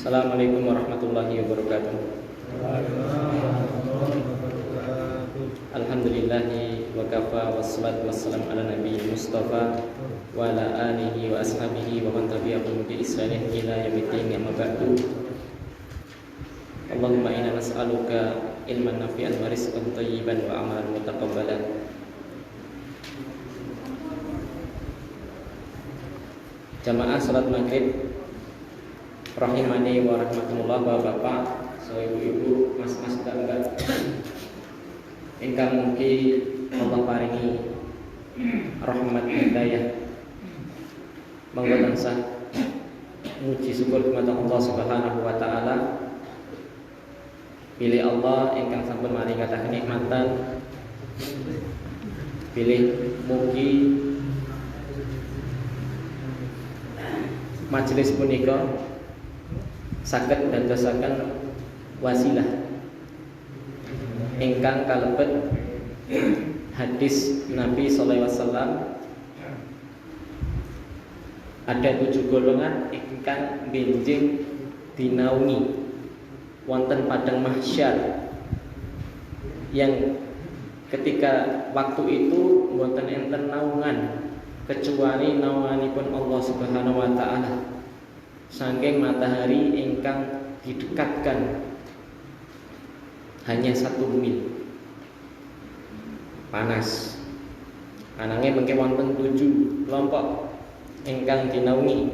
Assalamualaikum warahmatullahi wabarakatuh. Alhamdulillahi wa kafa wassalatu wassalamu ala nabi Mustafa wa ala alihi wa ashabihi wa man tabi'ahum bi ihsanin ila yaumiddin, amma ba'du. Allahumma inna nas'aluka ilman nafi'an wa rizqan thayyiban wa amalan mutaqabbalan. Jamaah salat maghrib rahimani wa rahmatullah, bapak-bapak, ibu-ibu, mas-mas, mbak-mbak ingkang mugi Allah paringi rahmat hidayah, monggo tansah muji syukur dumateng Allah Subhanahu wa taala. Pilih Allah ingkang sampun maringaken kenikmatan, pilih mugi majelis punika saged dadosaken wasilah ingkang kalebet hadis Nabi sallallahu alaihi wasallam, ada 7 golongan ingkang benjing dinaungi wonten padang mahsyar, yang ketika waktu itu mboten enten naungan kecuali naunganipun Allah Subhanahu wa taala. Saking matahari ingkang didekatkan hanya 1 mil panas. Ananging mengke wonten 7 kelompok ingkang dinaungi.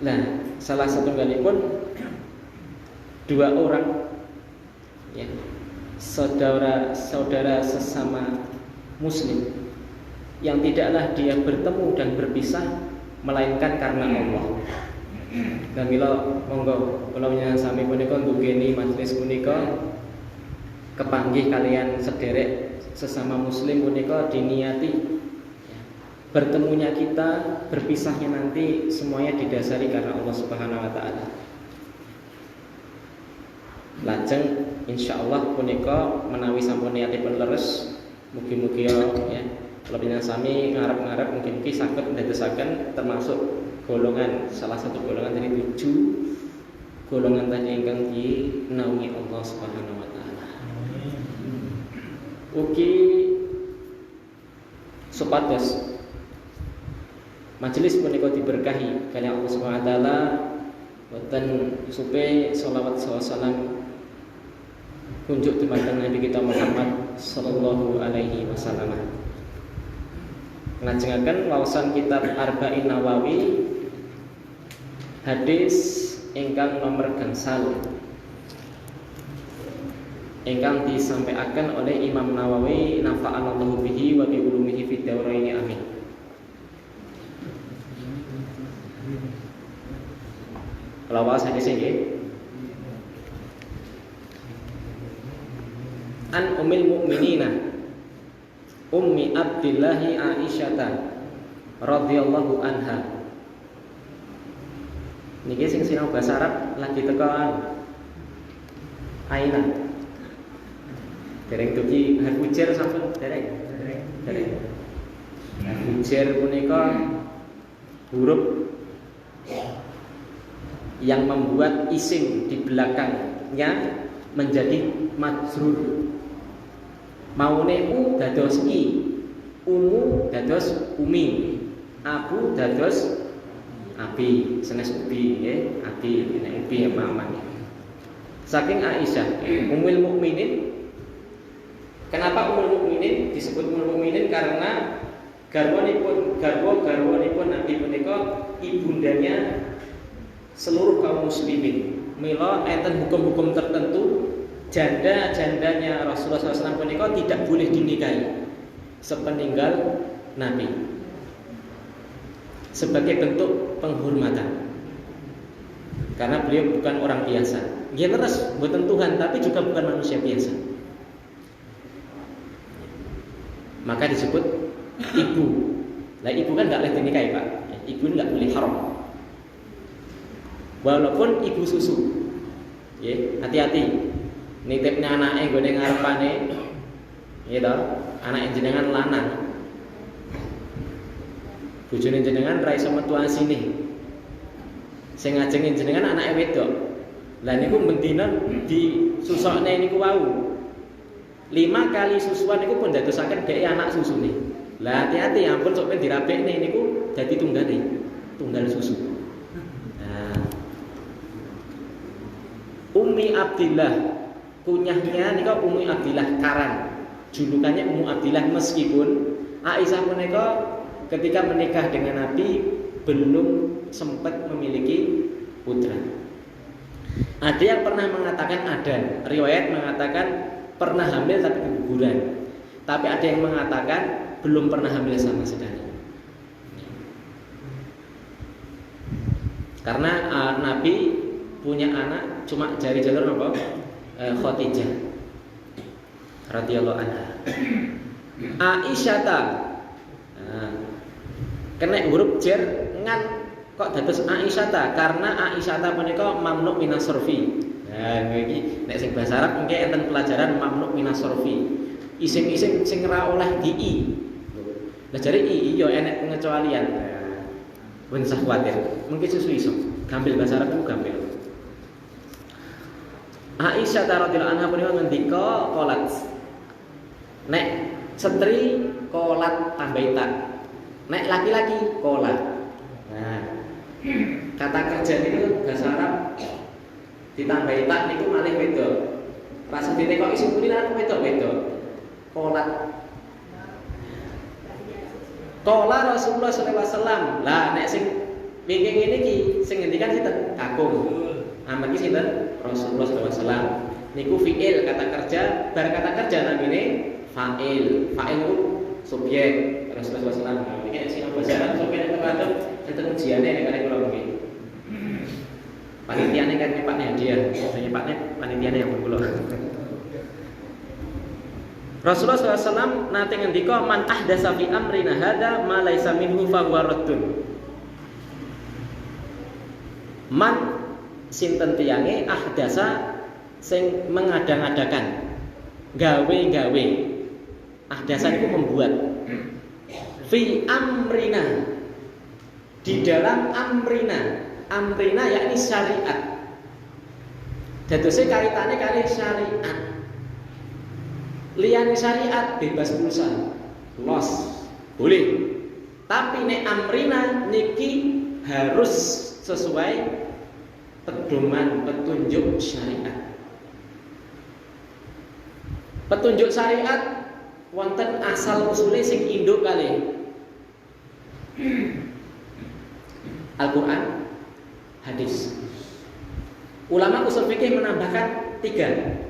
Nah, salah satunggalipun 2 orang, ya, saudara sesama muslim, yang tidaklah dia bertemu dan berpisah melainkan karena Allah. Dan mila monggo kula sami punika nggugeni majelis punika kepanggih kalian sederek sesama muslim punika diniati bertemunya kita, berpisahnya nanti semuanya didasari karena Allah Subhanahu wa taala. Lajeng insyaallah punika menawi sampun niatipun leres, mugi-mugi ya kalau sami ngarep-ngarep mungkin saged ndadosaken termasuk golongan, salah satu golongan dari 7 golongan tadi ingkang dinaungi Allah Subhanahu wa taala. Ugi supados majelis punika diberkahi kalih Allah Subhanahu wa taala, boten supe sholawat salam kunjuk dumateng Nabi kita Muhammad sallallahu alaihi wasallam. Nglajengaken waosan kitab Arba'in Nawawi, hadis ingkang nomor gangsal ingkang disampaikan oleh Imam Nawawi, nafa'anallahu bihi wa bi ulumihi fid dharaini amin. Lawas hadis iki an ummil mukminina Ummi Abdillahi Aisyata radhiyallahu anha. Niki sing sinau bahasa Arab lagi tekan Aina. Dereng dugi Al-Fujr sampun dereng. Al-Fujr punika huruf yang membuat isim di belakangnya menjadi majrur. Maune u dados i, umu dados umi, abu dados abi, senes ubi, ya, abi, nek ubi ya maman. Saking Aisyah, Ummul Mukminin. Kenapa Ummul Mukminin disebut Ummul Mukminin? Karena garwanipun Nabi punika ibundanya seluruh kaum muslimin. Mila enten hukum-hukum tertentu janda-jandanya Rasulullah SAW punika tidak boleh dinikahi sepeninggal Nabi sebagai bentuk penghormatan, karena beliau bukan orang biasa. Dia leres buatan Tuhan, tapi juga bukan manusia biasa. Maka disebut ibu. Nah, ibu kan nggak boleh dinikahi, Pak. Ibu nggak boleh haram, walaupun ibu susu. Ya, hati-hati. Nitipne anake nggone ngarepane, ya toh, anak jenengan lanang. Bojone jenengan ra iso metu asine. Sing ngajeng jenengan anake wedok. Lah niku bendina disusokne niku wau. 5 kali susuan niku pun dadosaken dhek anak susune. Lah hati-hati ampun sok ben dirabekne niku dadi tunggal susu. Nah. Ummi Abdillah kunyahnya niku Ummi Abdillah Karang. Julukannya Ummu Abdillah meskipun Aisyah menika ketika menikah dengan Nabi belum sempat memiliki putra. Ada yang pernah mengatakan ada, riwayat mengatakan pernah hamil tapi keguguran. Tapi ada yang mengatakan belum pernah hamil sama sekali. Karena Nabi punya anak cuma jari jalur apa? Khadijah radhiyallahu anha. Aisyah kena huruf jar ngan kok dados Aisyah karena Aisyah menika mamnu minas sarfi. Nah iki nek sing bahasa Arab mungkin enten pelajaran mamnu minas sarfi. Ising-ising sing ora oleh di. Lah jare i yo enek pengecualian. Wen sah kuwatir. Mungkin susu iso. Gampil bahasa Arab ku gampil. Aisyah radhiyallahu anha punika ngendika qolat. Nek setri qolat tambahi tak. Nek laki-laki qolat. Nah, kata kerja niku bahasa Arab ditambahi tak niku malih wedok. Pas ditekoki sing muni lan wedok-wedok. Qolat. Qala Rasulullah sallallahu alaihi wasallam. Lah nek sing wingking ngene iki sing ngendikan sinten? Kakung. Amargi sinten? Rasulullah sallallahu alaihi wasallam. Niku fi'il kata kerja, bar kata kerja namine fa'il. Fa'il itu subjek Rasulullah sallallahu alaihi wasallam. Iki sing bahasa Arab subjek itu enten ujiane nek kare kula nggih. Panitiane kan nyepakne hadiah. Biasanya nyepakne panitiane yang kula. Rasulullah SAW nate ngendika man ahdasa fi amrina hada ma laisa minhu fa huwa raddun. Man sinten tiyange ahdasa sing mengadang-adakan, gawe-gawe. Ahdasa itu membuat. Fi amrina, di dalam amrina. Amrina yakni syariat. Dadose kaitane kali syariat. Liyane syariat bebas pulsa, los, boleh. Tapi nek amrina niki harus sesuai pedoman petunjuk syariat. Petunjuk syariat wonten asal usule sing induk kali Al-Qur'an, hadis. Ulama usul fikih menambahkan 3.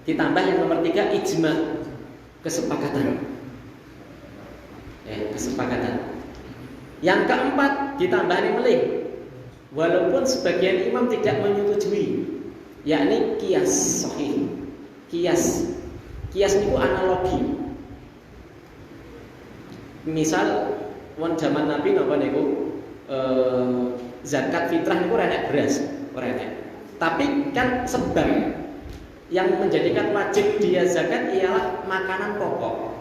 Ditambah yang nomor 3 ijma, kesepakatan. Kesepakatan. Yang keempat ditambah melih. Walaupun sebagian imam tidak menyetujui, yakni qiyas sahih. Qiyas niku analogi. Misal wong zaman Nabi napa niku zakat fitrah niku ora enek beras, ora enek. Tapi kan sebab yang menjadikan wajib dia zakat ialah makanan pokok.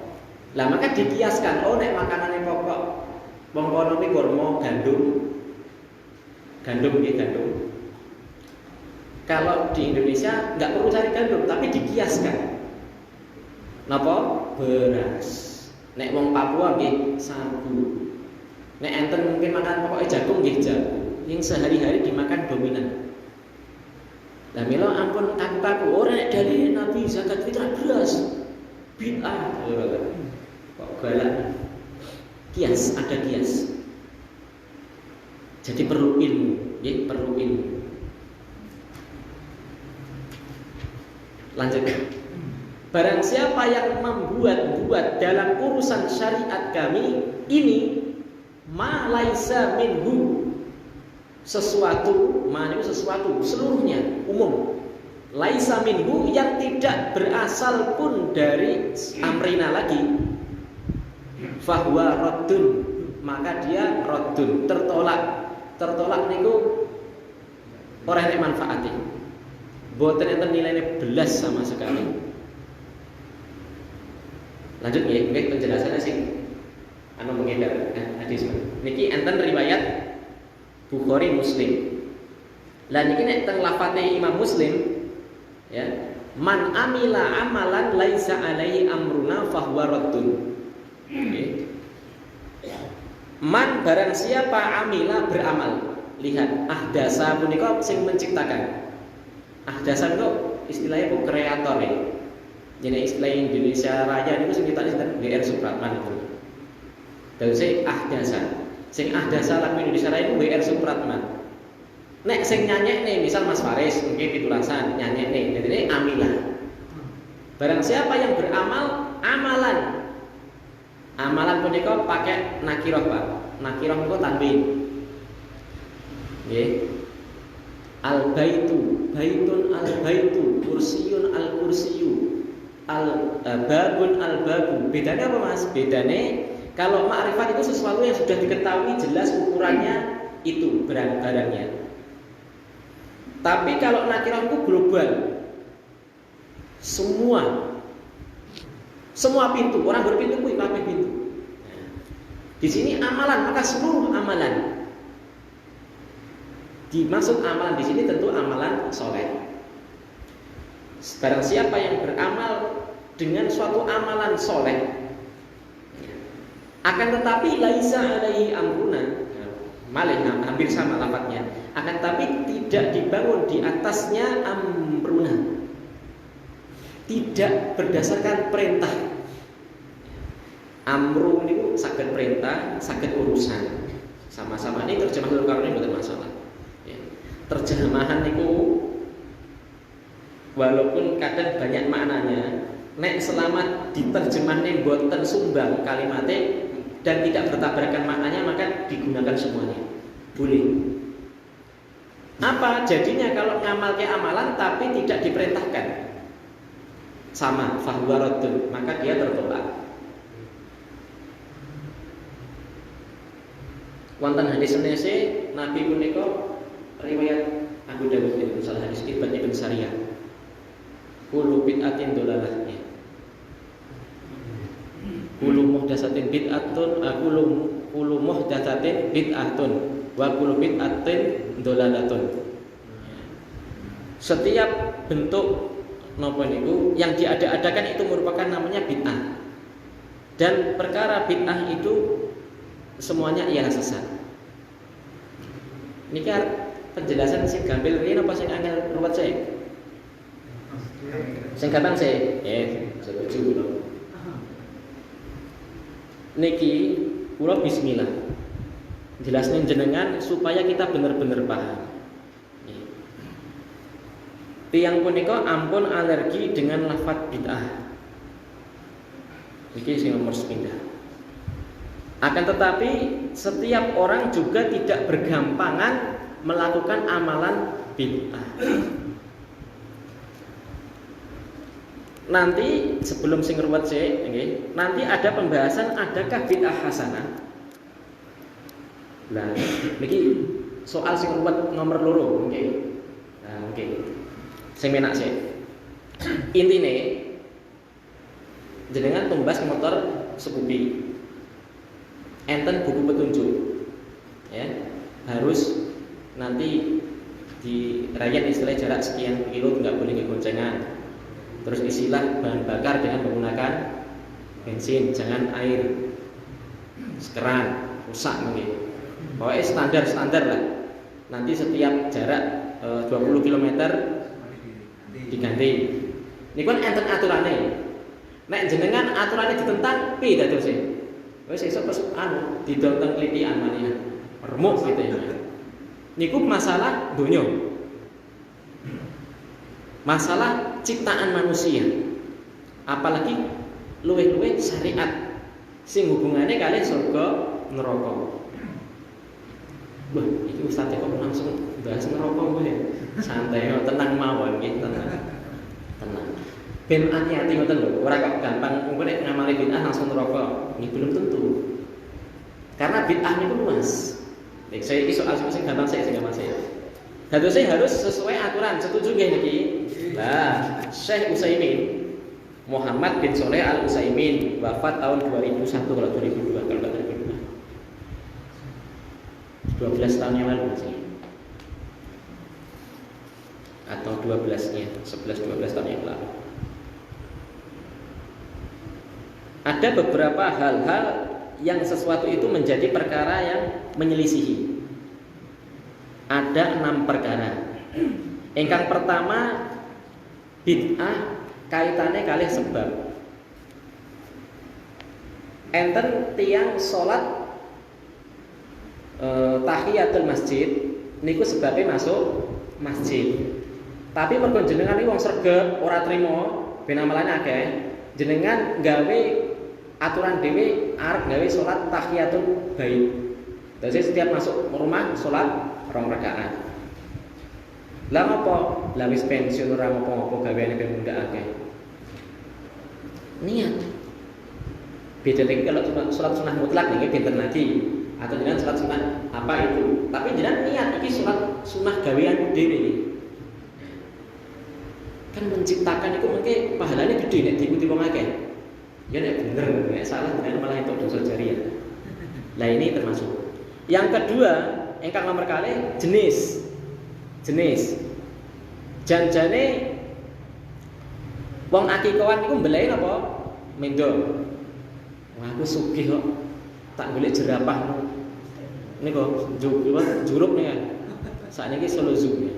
Lah maka dikiaskan, oh nek makanane pokok wong kono iki kurma, gandum nggih gandum. Kalau di Indonesia nggak perlu cari gandum, tapi dikiaskan. Napa? Beras. Nek wong Papua nggih sagu. Nek enten mungkin makan pokoknya jagung nggih jagung. Yang sehari-hari dimakan dominan. Lah mila ampun kaku-kaku ora nek dalile Nabi zakat fitrah beras. Bid'ah. Kok galak. Kias, ada kias. Jadi perlu ilmu, nggih, perlu ilmu. Lanjut. Barang siapa yang membuat dalam urusan syariat kami ini ma laisa minhu, sesuatu, mana sesuatu seluruhnya umum. Laisa minhu yang tidak berasal pun dari amrina lagi. Fahuwa raddun, maka dia raddun, tertolak. Tertolak niku ora enek manfaate. Mboten enten nilaine belas sama sekali. Lanjut nggih penjelasannya sing mengedar hadis. Niki enten riwayat Bukhari Muslim. Lah niki nek teng lafate Imam Muslim ya, man amila amalan laisa alaihi amruna fahuwa raddun. Okay. Man barang siapa amila beramal. Lihat, ahdasa punika sing menciptakan. Ahdasa itu istilahnya kok kreator ya. Jadi istilah Indonesia Raya niku sing kita sinten WR Supratman itu. Terus ahdasa. Sing ahdasa lagu Indonesia Raya itu WR Supratman. Nek sing nyanyekne misal Mas Faris mungkin pitulasan nyanyekne. Jadi ini amilah. Barang siapa yang beramal amalan. Amalan punika pakai nakirah, Pak. Nakirah itu tanwin. Nggih. Al-baitu, baitun al-baitu, kursiyun al-kursiyu, al-babun al-babu. Bedanya apa, Mas? Bedanya kalau ma'rifat itu sesuatu yang sudah diketahui jelas ukurannya itu barangnya. Tapi kalau nakirah itu global. Semua pintu, orang berpintu kuwi kabeh pintu. Di sini amalan, maka seluruh amalan. Dimaksud amalan di sini tentu amalan soleh. Barang siapa yang beramal dengan suatu amalan soleh, akan tetapi laisa alaihi amruna, malih hampir sama lafadznya, akan tetapi tidak dibangun di atasnya amruna. Tidak berdasarkan perintah. Amru niku saged perintah, saged urusan. Sama-sama ini terjemah Al-Qur'an ini bukan masalah. Ya. Terjemahan niku walaupun kadang banyak maknanya, nek selama diterjemahne boten sumbang kalimatnya dan tidak bertabrakan maknanya maka digunakan semuanya. Boleh. Apa jadinya kalau ngamal ke amalan tapi tidak diperintahkan? Sama, fahuwa raddun, maka dia tertolak. Wonten hadis senese Nabi punika riwayat Abu Dawud bin salah hadis Ibn Sariyah. Kullu bid'atin dolalah. Kullu muhdatsatin bid'atun, kullu muhdatsatin bid'atun wa kullu bid'atin dolalatun. Setiap bentuk napa niku yang diada-adakan itu merupakan namanya bid'ah. Dan perkara bid'ah itu semuanya ialah sesat. Niki penjelasan sing gampil riyen apa sing angel ruwet sik? Sing gampang sik. Setuju kula. Niki kula bismillah. Jelasne jenengan supaya kita bener-bener paham. Tiang punika ampun alergi dengan lafadz bid'ah. Iki sing nomor sepindah. Akan tetapi setiap orang juga tidak bergampangan melakukan amalan bid'ah. Nanti sebelum sing ruwet sik, nggih, nanti ada pembahasan adakah bid'ah hasanah. Lah, niki soal sing ruwet nomor loro, nggih. Nah, nggih. Sing menak sik. Intine jenengan tumbas motor Scoopy. Enten buku petunjuk. Ya, harus nanti di rakyat istilah jarak sekian kilo nggak boleh kegoncengan. Terus isilah bahan bakar dengan menggunakan bensin, jangan air. Sekeran, rusak mungkin. Pokoknya standar lah. Nanti setiap jarak 20 km diganti. Ini kan enten aturannya. Nek jenengan aturannya ditentang, pi dados e. Wis esuk terus didol teng klitikan mania. Remuk gitu ya. Niku masalah donya. Masalah ciptaan manusia. Apalagi luwih-luwih syariat sing hubungannya kali surga neraka. Wah, iki ustaz kok langsung bahas neraka kowe. Santai kok, tenang mawon nggih, tenang. Tenang. Ben hati-hati ngoten lho, ora kok gampang mungkin nek ngamali bid'ah langsung neraka. Ini belum tentu. Karena bid'ah niku luas. Nek saya iki soal sing gampang saya harus sesuai aturan, setuju nggih niki? Lah, Syekh Utsaimin Muhammad bin Shalih Al Utsaimin wafat tahun 2001 kalau 2002 kalau 2002. 12 tahun yang lalu sih. atau 12-nya, 11-12 tahun yang lalu. Ada beberapa hal-hal yang sesuatu itu menjadi perkara yang menyelisihi. Ada 6 perkara. Ingkang pertama, bid'ah kaitannya kalih sebab. Enten tiang salat tahiyatul masjid niku sebabnya masuk masjid. Tapi mergo jenengan iki wong sregep ora trima ben amalane akeh, jenengan gawe aturan dhewe arep gawe salat tahiyatul bait. Dadi setiap masuk rumah salat 2 rakaat. Lah apa? Lah wis pensiun ora apa-apa gaweane ben mundhakake. Niat. Beda lagi kalau cuma salat sunah mutlak nih pinter lagi atau jangan salat sunah apa itu. Tapi jangan niat iki salat sunah gawean dhewe iki. Kan menciptakan itu mungkin pahalanya gede nek diikuti wong akeh. Ya nek bener, nek salah jangan malah itu dosa jariah. Lah ini termasuk. Yang kedua, ingkang nomor kali jenis. Janjane wong akikahan niku mbeleh apa? Mendo. Wah, aku sugih kok. Tak golek jerapah niku juruk nih. Sakniki Solo Zoo.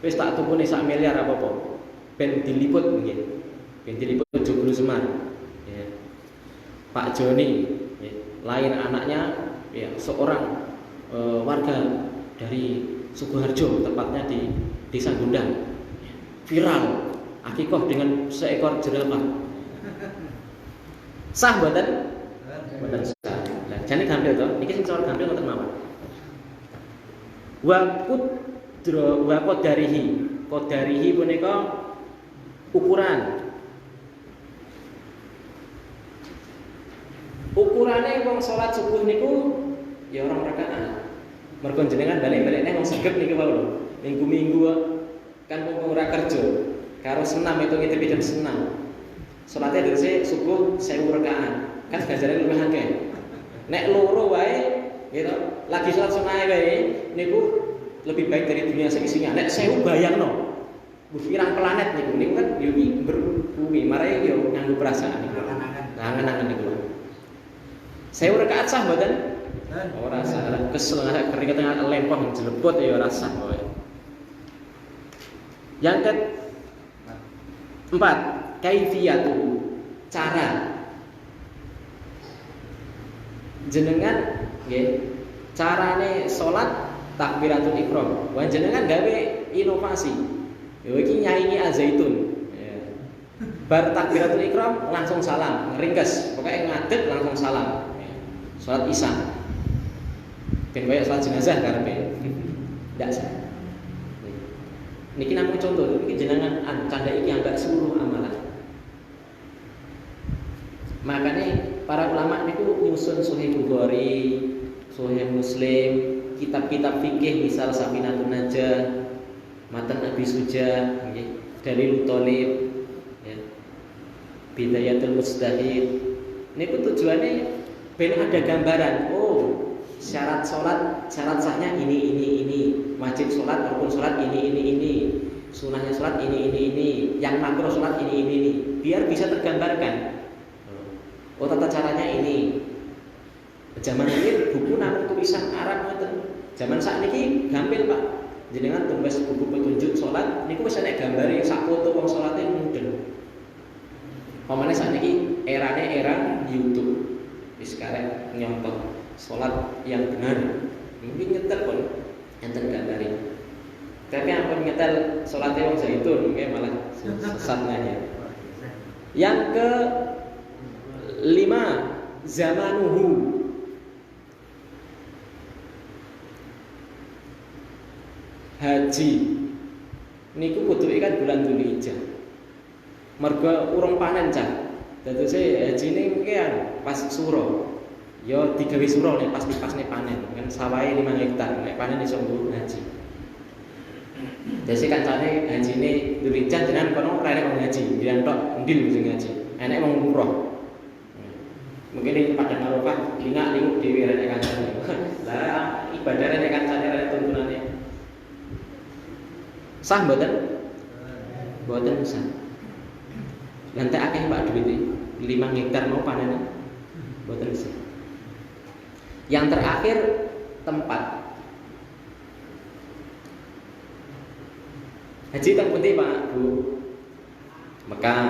Wis tak tukune 1 miliar apa-apa. Ben diliput nggih. Ben diliput Joglo Semar. Ya. Pak Joni, ya. Lain anaknya ya seorang warga dari Sukoharjo, tepatnya di Desa Gundang. Viral akikah dengan seekor jerapah. Sah mboten? Mboten sah. Lah jane gampil to, iki sing soal gampil ngoten mawon. Wa qadarihi punika ukuran. Ukurane wong salat subuh niku ya 2 rakaat. Mergo jenengan balik-balikne wong sregep niki wae. Minggu-minggu kan wong ora kerja. Karo senam itu ngitip jam senam. Salate dhewe subuh 1000 rakaat. Kan ganjarane luwih akeh. Nek loro wae gitu, lagi salat sunah wae niku lebih baik dari dunia seisinya. Nek 1000 bayangno. Pirang planet niku kan yo iki berbumi, mare yo nganggo perasaan niku. Angen-angen niku. 1000 rakaat sah mboten? Ora sah. Kesel keringet tengah lempong jelebot ya ora sah kowe. Yang keempat, kaifiyatu, cara. Jenengan nggih, carane salat takbiratul ihram. Wah jenengan gawe inovasi. Yo iki nyaingi azaitun. Ya. Bar takbiratul ihram langsung salam, ringkes, pokoke ngadeg langsung salam. Ya. Salat Isya. Ben kaya salat jenazah karepe. Ndak sah. Niki namung contoh, iki jenengan canda iki agak seluruh amalan. Makanya para ulama niku nyusun Sahih Bukhari, Sahih Muslim, kitab-kitab fikih misal Safinatun Najah, Matan Abi Suja, Dalilul Thalib, ya. Bidayatul Mujtahid. Niku tujuannya ben ada gambaran. Oh, syarat sholat, syarat sahnya ini. Wajib sholat, rukun sholat ini. Sunahnya sholat ini. Yang makruh sholat ini. Biar bisa tergambarkan. Oh, tata caranya ini. Zaman ini buku namun tulisan Arab ngoten. Zaman sakniki gampil, Pak. Jenengan tumbas buku petunjuk sholat niku wis ana gambare sak foto wong salate mudeng. Pamane sakniki era YouTube. Wis karek nyontok sholat yang benar. Mungkin nyetel pun enten gambare. Tapi ampun nyetel salate wong zaitun nggih malah sesat nanya. Yang ke 5, zamanuhu. Haji niku kudu ikan bulan Dzulhijjah. Mergo urung panen cah. Dadose hajine mungkin pas suro. Ya digawe suro nek pas panen. Kan sawahe 5 hektar, nek panen iso nggo haji. Dadi kancane hajine Dzulhijjah jenengan kono rene wong haji, ndian tok ndil sing haji. Enek wong umroh. Mungkin di Padang Arafah lingak dhewe rene kancane. Lah ibadah rene kancane rene tuntunane. Sah mboten? Mboten sah. Lantai akeh Pak duit iki. 5 hektar mau panen. Mboten sah. Yang terakhir tempat. Haji teng pundi Pak, Bu? Mekah.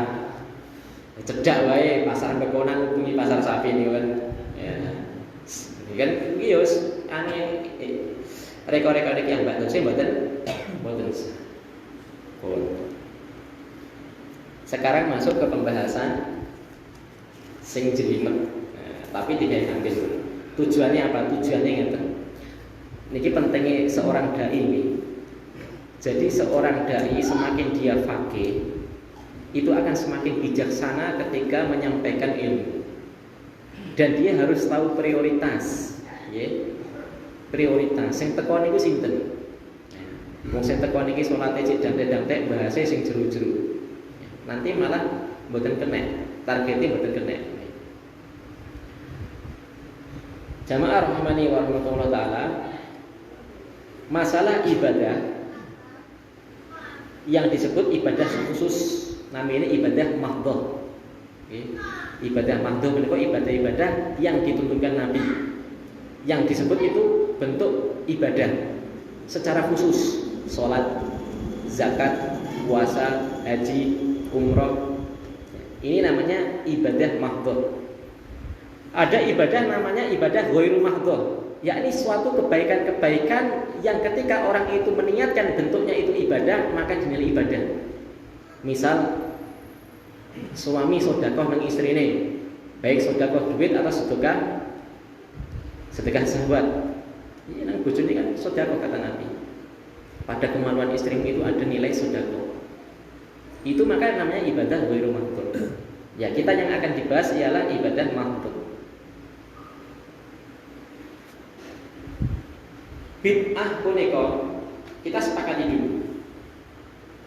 Cedak wae pasar Bekonang kuwi pasar sapi niku kan. Ya. Ini kan iki yo ane rekor-rekor iki yang Mbak Tusi mboten sah. Sekarang masuk ke pembahasan sing jelimet. Tapi tidak ambil. Tujuannya apa? Tujuannya ngeten. Niki pentingnya seorang dai ini. Jadi seorang dai semakin dia faqih, itu akan semakin bijaksana ketika menyampaikan ilmu. Dan dia harus tahu prioritas, ya. Prioritas. Sing teko niku sinten? Wong sing teko niki salate cek dantek-dantek bahasa sing jero-jero. Nanti malah mboten kena, targetnya mboten kena. Jamaah rahimani wa rahmatullah taala, masalah ibadah yang disebut ibadah khusus namanya ibadah mahdhah. Okay. Ibadah mahdhah menika ibadah-ibadah yang dituntunkan Nabi. Yang disebut itu bentuk ibadah secara khusus, salat, zakat, puasa, haji, umroh. Ini namanya ibadah mahdhah. Ada ibadah namanya ibadah ghairu mahdhah, yakni suatu kebaikan-kebaikan yang ketika orang itu meniatkan bentuknya itu ibadah, maka dinilai ibadah. Misal suami sedekah nang istrine, baik sedekah duit atau sedekah syahwat. Ini nang bojone kan sedekah kata Nabi. Pada kemaluan istrimu itu ada nilai sedekah. Itu maka namanya ibadah ghairu mahdhah. Ya, kita yang akan dibahas ialah ibadah mahdhah. Bid'ah punika kita sepakati dulu.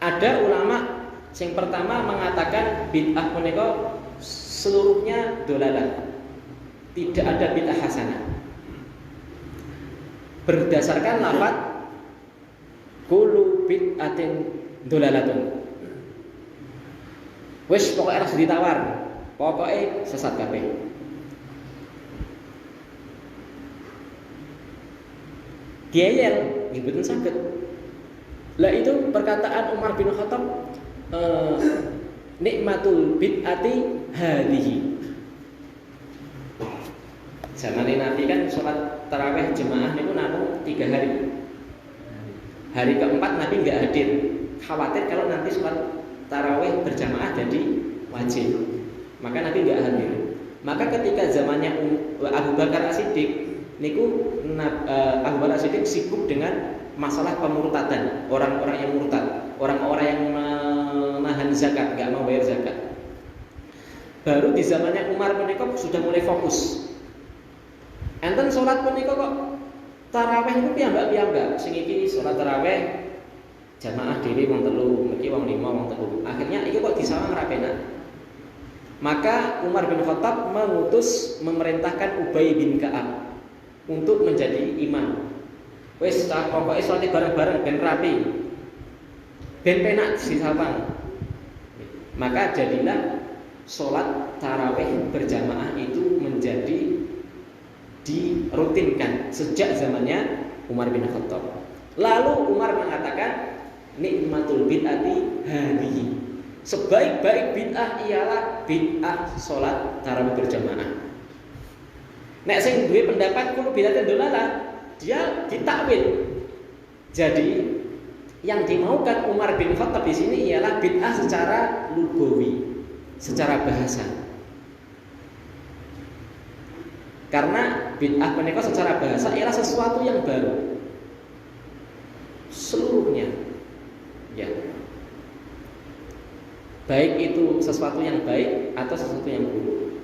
Ada ulama yang pertama mengatakan bid'ah punika seluruhnya dolalah. Tidak ada bid'ah hasanah. Berdasarkan lafaz kullu bid'atin dolalatun. Wis pokoke harus ditawar, pokoke sesat kabeh. Diayel, mboten saged. Lah itu perkataan Umar bin Khattab, nikmatul bid'ati hadhihi. Zaman Nabi kan sholat tarawih jemaah niku namung 3 hari. Hari keempat Nabi nggak hadir. Khawatir kalau nanti sholat tarawih berjamaah jadi wajib. Maka Nabi nggak hadir. Maka ketika zamannya Abu Bakar As-Siddiq niku Abu Bakar As-Siddiq sibuk dengan masalah pemurtadan, orang-orang yang murtad, orang-orang yang menahan zakat, nggak mau bayar zakat. Baru di zamannya Umar menika sudah mulai fokus. Enten sholat menika kok tarawih itu piyambak-piyambak. Sing iki sholat tarawih jamaah dhewe wong 3, niki wong 5, wong 3. Akhirnya iki kok disawang ra penak. Maka Umar bin Khattab mengutus memerintahkan Ubay bin Ka'ab untuk menjadi imam. Wis pokoke salat bareng-bareng ben rapi. Ben penak disawang. Maka jadilah salat tarawih berjamaah itu menjadi dirutinkan sejak zamannya Umar bin Khattab. Lalu Umar mengatakan nikmatul bid'ati hadhihi. Sebaik-baik bid'ah ialah bid'ah salat tarawih berjamaah. Nek sing duwe pendapat kulo bid'ah dolalah, dia ditakwil. Jadi yang dimaukan Umar bin Khattab di sini ialah bid'ah secara lugawi, secara bahasa. Karena bid'ah menika secara bahasa ialah sesuatu yang baru. Seluruhnya. Ya. Baik itu sesuatu yang baik atau sesuatu yang buruk.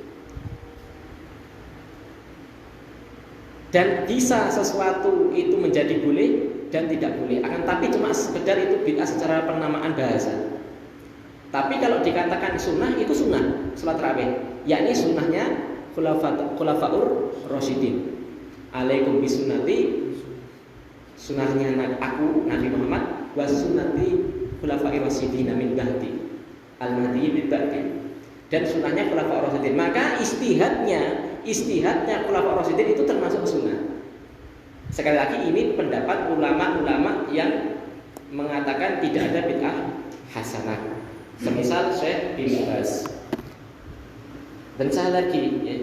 Dan bisa sesuatu itu menjadi boleh dan tidak boleh. Akan tapi cuma sekedar itu bid'ah secara penamaan bahasa. Tapi kalau dikatakan sunnah, itu sunnah salat tarawih. Yakni sunnahnya khulafaur rasyidin. Alaikum bisunnati, sunnahnya aku Nabi Muhammad, wa sunnati khulafa'ir rasyidin min ba'di al-mahdiyyin min ba'di, dan sunnahnya khulafa'ir rasyidin. Maka istihadnya khulafa'ir rasyidin itu termasuk sunnah. Sekali lagi ini pendapat ulama-ulama yang mengatakan tidak ada bid'ah hasanah. Semisal Syekh bin Baz. Dan saya lagi ya.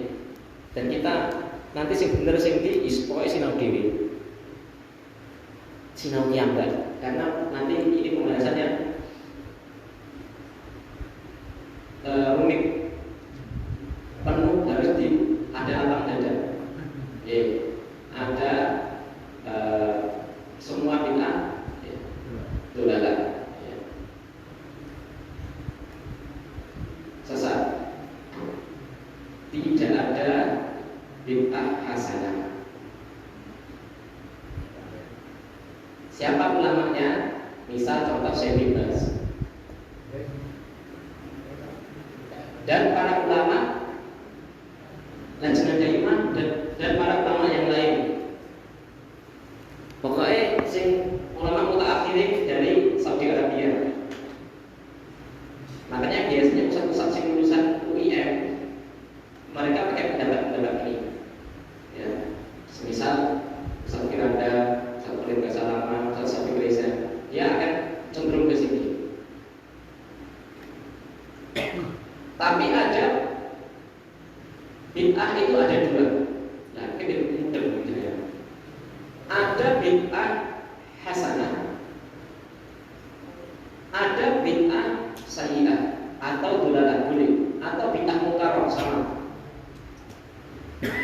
Dan kita nanti sing bener sing di pokoke sinau dhewe. Sinau kiambak, karena nanti ini pembahasannya rumit, penuh, harus ada lapang dada. Ya, ada semua bid'ah ya, dolalah ya. Sesat, tidak ada bid'ah hasanah. Siapa ulamanya? Misal contoh Syekh bin Baz dan para ulama Lajnah Daimah dan para ulama yang lain. Pokoknya sing ulama mutaakhirin dari Saudi Arabia. Makanya biasanya pusat-pusat sing lulusan UIM mereka pakai pendapat ini. Ya, semisal Ustaz Firanda, Ustaz Khalid Basalamah, Ustaz Syafiq Reza, dia akan cenderung ke sini. Tapi ada bid'ah itu ada dua. Nah, ini mudah ya. Ada bid'ah hasanah, ada bid'ah sayyi'ah atau dolalah boleh, atau bid'ah munkar sama.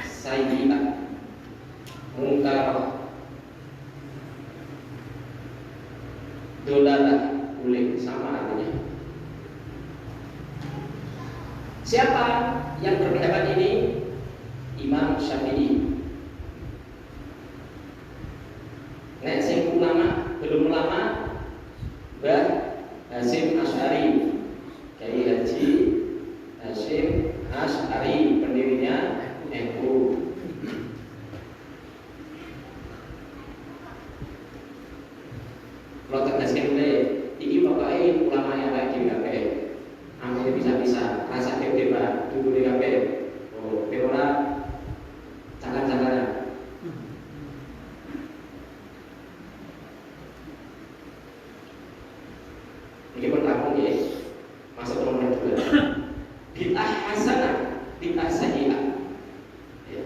Sayyi'ah, munkar, dolalah boleh, sama artinya. Siapa yang berpendapat ini? Imam Syafi'i. Nek sing ulama belum ulama, Mbah Hasyim Asy'ari, Kiai Haji Hasyim Asy'ari, pendirinya NU. Kalau tegaskan ini pokoknya ulama yang baik di KP, ambil bisa-bisa, rasa dewa dulu di KP. Oh, dewa jangan-jangan. Ini pun kampung ya, masuk ke nomor 2. Bid'ah hasanah, bid'ah sayyi'ah. Ya.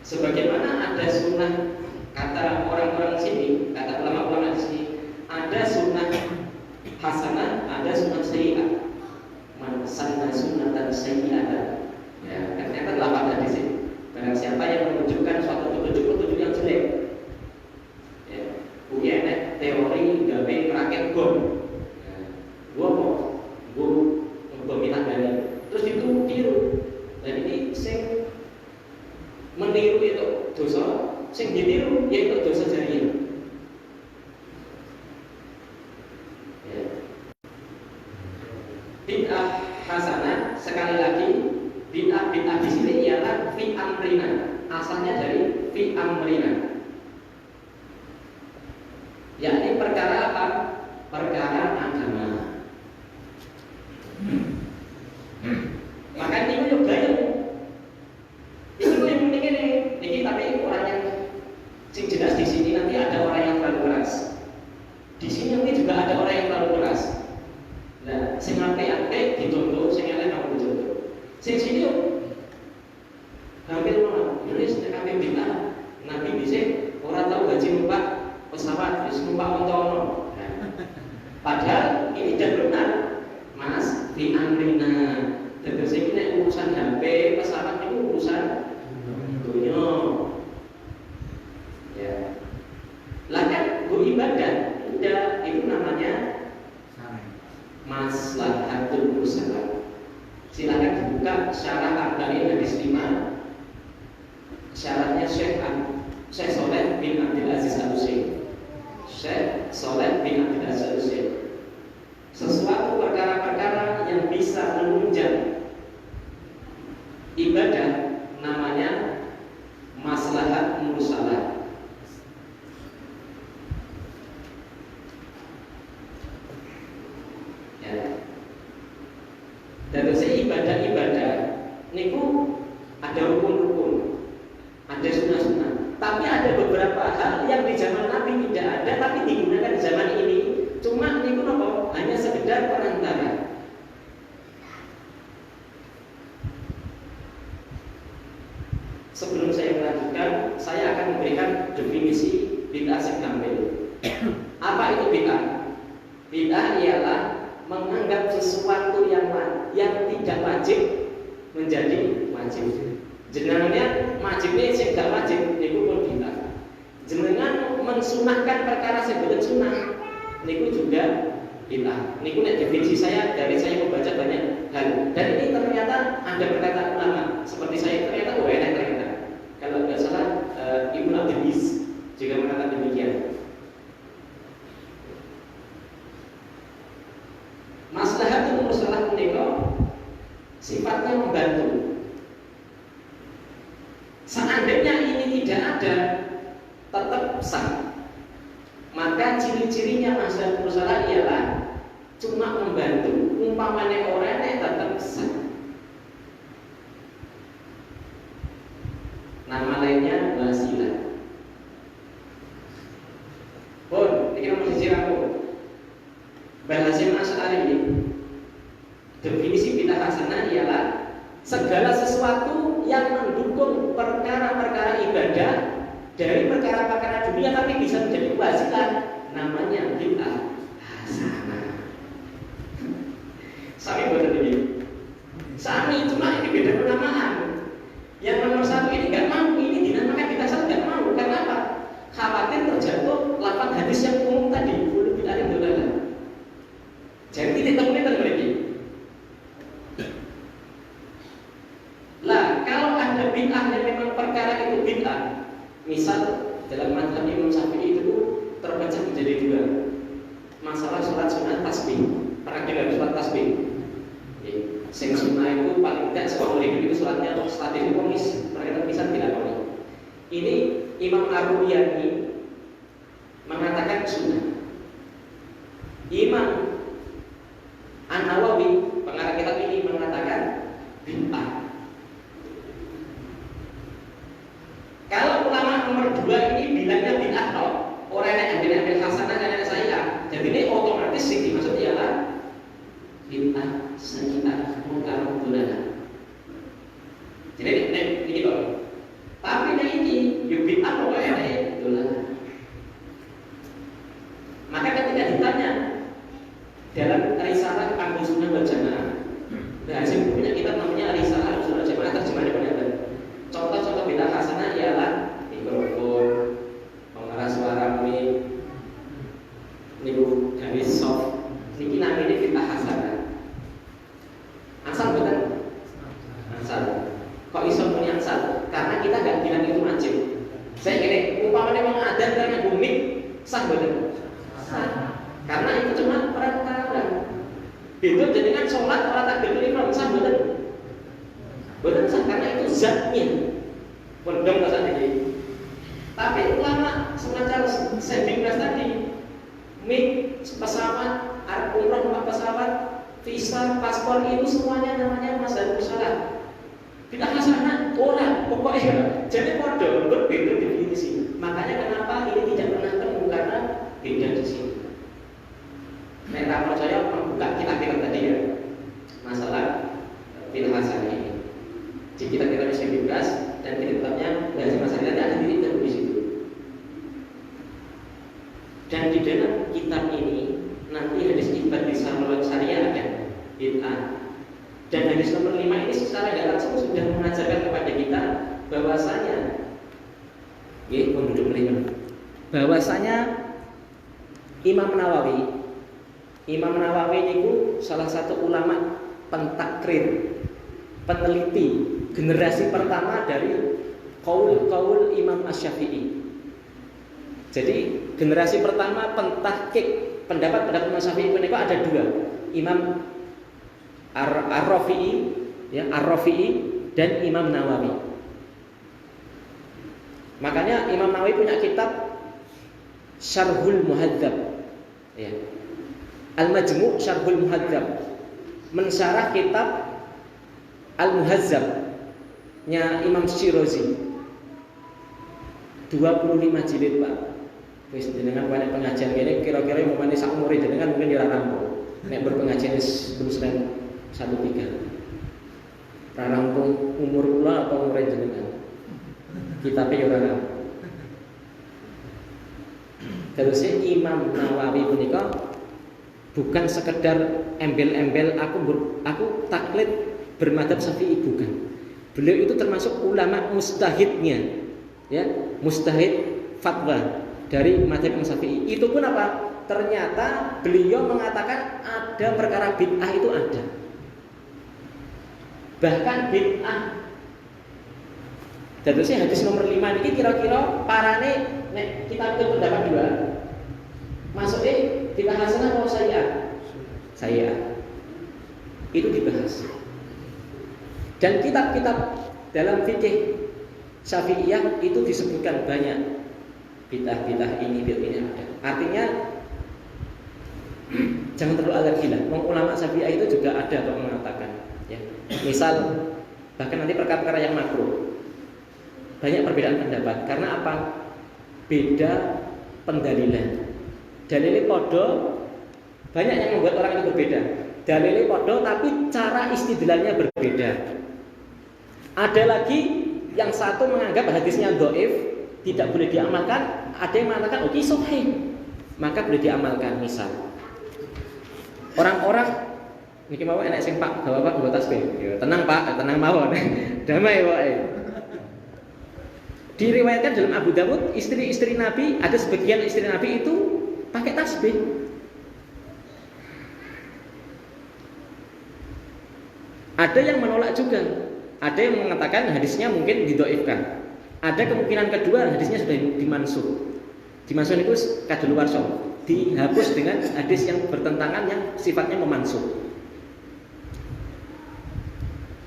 Sebagaimana ada sunnah, kata orang-orang sini, kata ulama-ulama di sini, ada sunnah hasanah, ada sunnah sayyi'ah. Man sanna sunnatan sayyi'atan. Ya, ternyata telah pada di sini. Barang siapa yang menunjukkan suatu petunjuk yang jelek, ya, punya teori gawe merakit bom. Gua minat dari terus itu tiru, dan ini sing meniru itu dosa, sing ditiru yaitu dosa jariah. Ya. Bid'ah hasanah, sekali lagi bid'ah di sini ialah fi amrina, asalnya dari fi amrina, yakni perkara apa? Perkara agama. Maka ini juga yang itu yang penting ini tapi orang yang sing jelas di sini nanti ada orang yang terlalu keras. Di sini nanti juga ada orang yang terlalu keras. Nah, sing apik dicontoh, sing elek kamu dicontoh. Sing sini yo hampir mana? Nulis nek kabeh bid'ah. Nabi dhisik ora tahu gaji numpak pesawat, wis numpak ontono. Padahal ini tidak benar, Mas, di amrina. Terus ini urusan HP, pesawat itu urusan dunia. Ya. Lah kan gue ibadah, udah itu namanya maslahatul mursala. Silakan dibuka syarah Arba'in hadis 5. Syaratnya Syekh Shalih bin Abdul Aziz Al-Utsaimin. Syekh Shalih bin Abdul Aziz Al-Utsaimin. Sesuatu perkara-perkara yang bisa menunjang ibadah namanya maslahat mursalah. ada rukun-rukun, ada sunnah-sunnah. Tapi ada beberapa hal yang di zaman Nabi tidak ada, tapi digunakan di zaman ini. Cuma ini pun hanya sekedar perantara. Sebelum saya melanjutkan, saya akan memberikan definisi bid'ah sing kamil. Apa itu bid'ah? Bid'ah ialah menganggap sesuatu yang tidak wajib menjadi wajib. Jenengannya wajibnya sing gak wajib niku pun bid'ah. Jenengan mensunahkan perkara sing boten sunah niku juga bid'ah. Niku nek definisi saya dari saya membaca banyak hal. Dan ini ternyata ada perkataan ulama seperti saya ternyata enak ternyata. Kalau tidak salah Ibnu Abdul Aziz juga mengatakan demikian. Maslahatul mursalah menika sifatnya membantu. Seandainya ini tidak ada, tetap sah. Maka ciri-cirinya maslahatul mursalah ialah cuma membantu. Umpamanya orang yang tetap sah. Nama lainnya wasilah. Bon, ini nomor siji aku. Bahasa Asy'ari ini definisi bid'ah hasanah ialah segala sesuatu yang mendukung perkara-perkara ibadah dari perkara-perkara dunia tapi bisa menjadi wasilah, namanya bid'ah hasanah. Sami boten iki. Sami cuma ini beda penamaan. Yang nomor satu ini nggak mau, ini dinamakan bid'ah hasanah nggak mau. Karena apa? Khawatir terjatuh lafaz hadis yang umum tadi, kullu bid'atin dhalalah. Jadi titik temunya tadi. Lah, kalau ada bid'ah yang memang perkara itu bid'ah, misal dalam mazhab Imam Syafi'i itu terpecah menjadi dua. Masalah sholat sunat tasbih, para kita sholat tasbih. Sing sunnah itu paling tidak seumur hidup itu sholatnya untuk statis komis, mereka bisa tidak boleh. Ini Imam Ar-Ruyani mengatakan sunnah. Imam An-Nawawi pengarang kitab ini mengatakan bid'ah. Kalau ulama nomor 2 ini bilangnya bid'ah toh, orang yang ambil hasanah dan saya, jadi ini otomatis sih dimaksud ialah bid'ah sayyi'ah munkar dhalalah. Jadi ini toh. Tapi ini yo bid'ah pokoknya dhalalah. Maka ketika ditanya dalam risalah Ahlu Sunnah wal Jamaah, Hasyim punya kitab namanya Risalah Ahlu Sunnah wal Jamaah, terjemahannya benar. Contoh-contoh bid'ah hasanah ialah mikrofon, pengeras suara mic, niku gawe soft, niki namanya bid'ah hasanah. Asal betul? Asal. Kok iso muni asal? Karena kita nggak bilang itu wajib. Saya kira umpamanya memang ada karena bumi sah betul? Sah. Karena itu cuma perantara. Itu jadi kan sholat orang takbiratul ihram sah betul? Betul sah karena itu zatnya. Pondong tak tadi. Tapi ulama semacam sending tadi, mic, pesawat, umroh numpak pesawat, visa, paspor itu semuanya namanya masalah musalah. Bid'ah hasanah orang pokoknya. Jadi podo berbeda definisi. Makanya kenapa ini tidak pernah temu karena beda di sini. Mereka percaya membuka kitab-kitab tadi ya, masalah bid'ah hasanah ini. Jadi kita bisa bebas dan kitabnya dari masalah ada titik temu di situ. Dan di dalam kitab ini nanti hadis isbat di Sarwal Syariah ada bid'ah. Dan hadis nomor 5 ini secara tidak langsung sudah mengajarkan kepada kita bahwasanya bahwasanya Imam Nawawi itu salah satu ulama pentakrir, peneliti generasi pertama dari kaul Imam Asy-Syafi'i. Jadi generasi pertama pentahqiq pendapat Imam Syafi'i itu ada dua, Imam Ar-Rafi'i dan Imam Nawawi. Makanya Imam Nawawi punya kitab Syarhul Muhadzab, ya. Al-Majmu' Syarhul Muhadzab, mensyarah kitab Al-Muhazzab Imam Syirazi 25 jilid Pak. Wis jenengan banyak pengajian kene kira-kira umumane sak umure jenengan mungkin ora rampung. Nek berpengajian terus 13 ra rampung umur kula apa umure jenengan. Kitabe yo ora rampung. Terusnya Imam Nawawi punika bukan sekedar embel-embel aku taklid bermadzhab Syafi'i, bukan. Beliau itu termasuk ulama mustahidnya, ya, mustahid fatwa dari madzhab Imam Syafi'i. Itu pun apa? Ternyata beliau mengatakan ada perkara bid'ah itu ada. Bahkan bid'ah. Jadi hadis nomor 5 ini kira-kira parane nek kita ambil pendapat dua. Masuknya dibahas apa saya. Itu dibahas. Dan kitab-kitab dalam fikih Syafi'iyah itu disebutkan banyak bid'ah ini ada. Artinya jangan terlalu alergi lah. Ulama Syafi'iyah itu juga ada kok mengatakan, ya. Misal bahkan nanti perkara-perkara yang makruh banyak perbedaan pendapat. Karena apa? Beda pendalilan. Dalilnya podo, banyak yang membuat orang itu berbeda. Dalilnya podo, tapi cara istidlalnya berbeda. Ada lagi yang satu menganggap hadisnya dhaif, tidak boleh diamalkan. Ada yang mengatakan oke, sahih, maka boleh diamalkan. Misal orang-orang niki mau enak sing Pak, bapak bawa tasbih. Tenang Pak, tenang mawon. Damai wae. Diriwayatkan dalam Abu Dawud, istri-istri Nabi, ada sebagian istri Nabi itu pakai tasbih. Ada yang menolak juga. Ada yang mengatakan hadisnya mungkin didhaifkan. Ada kemungkinan kedua hadisnya sudah dimansuh. Dimansuh itu kadaluwarsa, dihapus dengan hadis yang bertentangan yang sifatnya memansuh.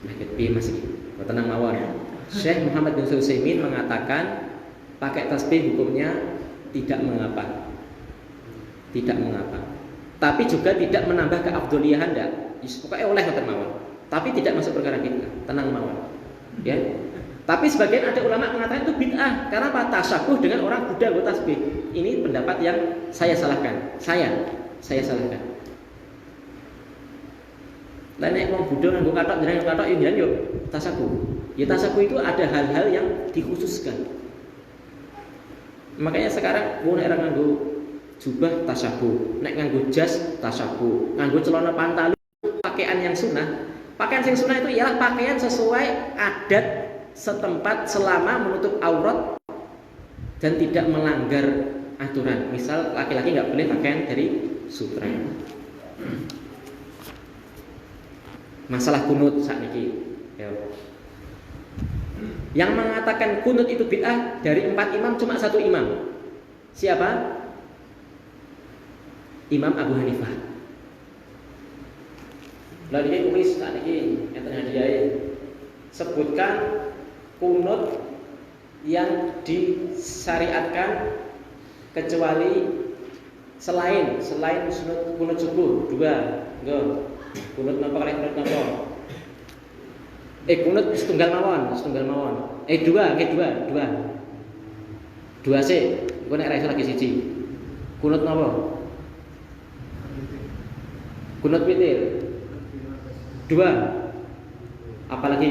Nah, piye Mas iki? Tenang mawon. Syekh Muhammad bin Sulaiman mengatakan pakai tasbih hukumnya tidak mengapa. Tidak mengapa. Tapi juga tidak menambah keafdoliahan ndak. Pokoknya oleh ngoten mawon. Tapi tidak masuk perkara bid'ah. Tenang mawon. Ya. Tapi sebagian ada ulama mengatakan itu bid'ah karena apa? Tasyabuh dengan orang Buddha buat tasbih. Ini pendapat yang saya salahkan. Saya salahkan. Lah nek wong Buddha nganggo kathok jenengan kathok yo tasyabuh. Ya tasyabuh itu ada hal-hal yang dikhususkan. Makanya sekarang wong nek nganggo jubah tasyabuh, nek nganggo jas tasyabuh, nganggo celana pantalu pakaian yang sunnah. Pakaian yang sunnah itu ialah pakaian sesuai adat setempat selama menutup aurat dan tidak melanggar aturan. Misal laki-laki nggak boleh pakaian dari sutra. Masalah kunut saat ini. Yang mengatakan kunut itu bid'ah dari 4 imam cuma 1 imam. Siapa? Imam Abu Hanifah. Lalu ini kuis saat ini yang terjadi. Sebutkan kunut yang disyariatkan kecuali selain kunut subuh 2. Kunut napa kali kunut napa? Kunut setunggal mawon. 2 sih. Engko nek ra iso lagi siji. Kunut napa? Kunut witir. 2. Apalagi?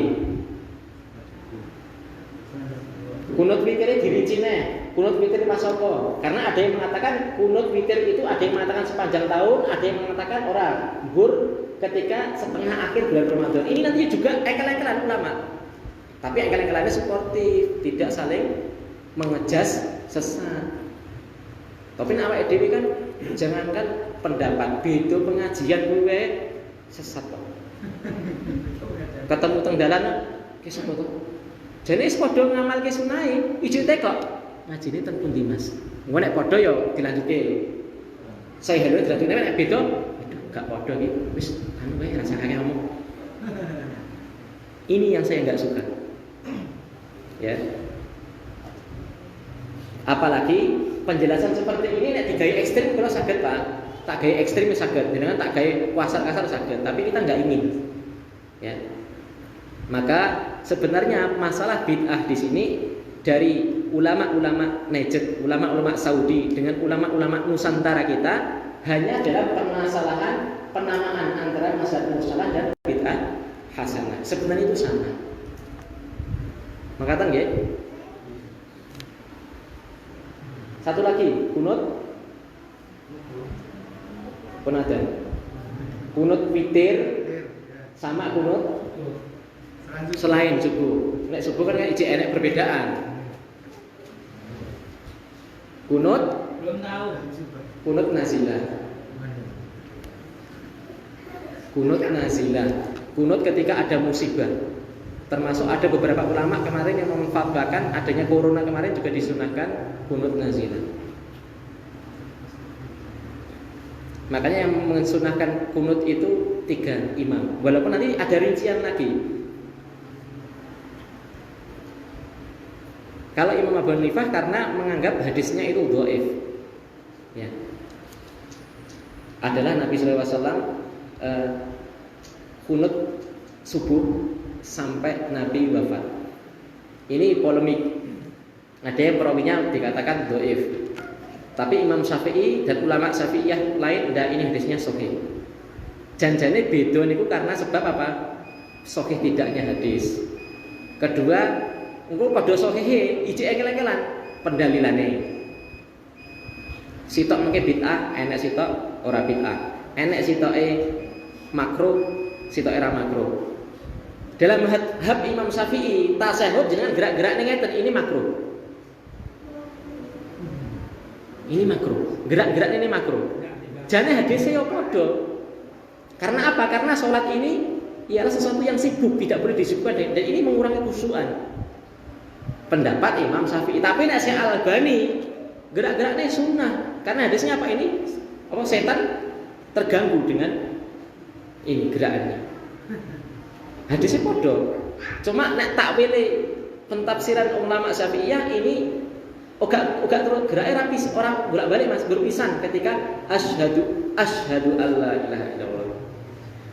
Kunut witirnya dirincine. Kunut witir pas apa? Karena ada yang mengatakan kunut witir itu ada yang mengatakan sepanjang tahun, ada yang mengatakan orang zuhur ketika setengah akhir bulan Ramadan. Ini nantinya juga engkel-engkelan ulama. Tapi engkel-engkelannya sportif, tidak saling mengejas sesat. Tapi awake dhewe kan jangankan pendapat beda pengajian kuwe sesat kok. Ketemu teng dalan ki sapa to? Jane wis padha ngamalke sunahe, ijite kok ngajine teng pundi Mas? Engko nek padha ya dilanjutke. Saya hello dilanjutke nek beda gak padha iki wis anu wae rasa kakek ngomong. Ini yang saya enggak suka. Ya. Apalagi penjelasan seperti ini nek digawe ekstrem kalau saged Pak. Tak gawe ekstrem saged, jenengan tak gawe kasar-kasar saged, tapi kita enggak ingin. Ya. Maka sebenarnya masalah bid'ah di sini dari ulama-ulama Najd, ulama-ulama Saudi dengan ulama-ulama Nusantara kita hanya dalam permasalahan penamaan antara mazhab mursalah dan bid'ah hasanah. Sebenarnya itu sama. Makatan nggih? Satu lagi, kunut pun ada. Kunut witir sama kunut selain subuh. Nek subuh kan ijek enek perbedaan. Kunut belum tahu. Kunut nazilah. Kunut nazilah. Kunut ketika ada musibah. Termasuk ada beberapa ulama kemarin yang memfatwakan adanya corona kemarin juga disunahkan kunut nazilah. Makanya yang mensunahkan kunut itu 3 imam. Walaupun nanti ada rincian lagi. Kalau Imam Abu Hanifah karena menganggap hadisnya itu dhaif. Ya. Adalah Nabi SAW kunut subuh sampai Nabi wafat. Ini polemik. Ada yang perawinya dikatakan dhaif. Tapi Imam Syafi'i dan ulama Syafi'iyah lain ndak ini hadisnya sahih. Janjane beda niku karena sebab apa? Sahih tidaknya hadis. Kedua, engko padha sahihe ijek engel-engelan pendalilane. Sitok mengke bid'ah, enek sitok ora bid'ah. Enek sitoke makruh, sitoke ora makruh. Dalam madhab Imam Syafi'i, tasyahud dengan gerak-gerak ngeten ini makruh. Ini makruh. Gerak-gerak ini makruh. Jane hadisnya yo padha. Karena apa? Karena sholat ini ialah sesuatu yang sibuk, tidak boleh disibukkan dan ini mengurangi khusyuan. Pendapat Imam Syafi'i. Tapi nek Syekh Al-Albani gerak-geraknya sunnah. Karena hadisnya apa ini? Apa setan terganggu dengan ini gerakannya. Hadisnya podo. Cuma nek takwile pentafsiran ulama Syafi'iyah ini uga terus geraknya rapi orang bolak-balik Mas berpisan ketika asyhadu alla ilaha illallah.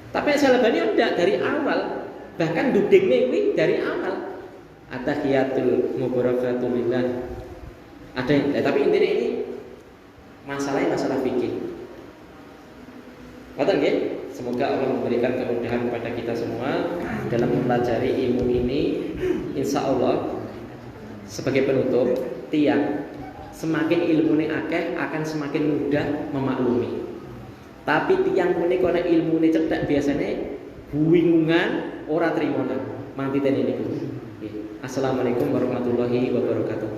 Tapi Syekh Al-Albani ndak dari awal, bahkan dudingnya ini dari awal. Atahiyatul mubarakatuh lillah. Ada tapi intinya ini masalahnya masalah fikih. Kata nggih, semoga Allah memberikan kemudahan kepada kita semua dalam mempelajari ilmu ini. Insya Allah sebagai penutup, tiang semakin ilmune akeh akan semakin mudah memaklumi. Tapi tiang punika nek ilmune cedhak biasanya bingungan ora trimo nang. Mangtiten niku. Assalamualaikum warahmatullahi wabarakatuh.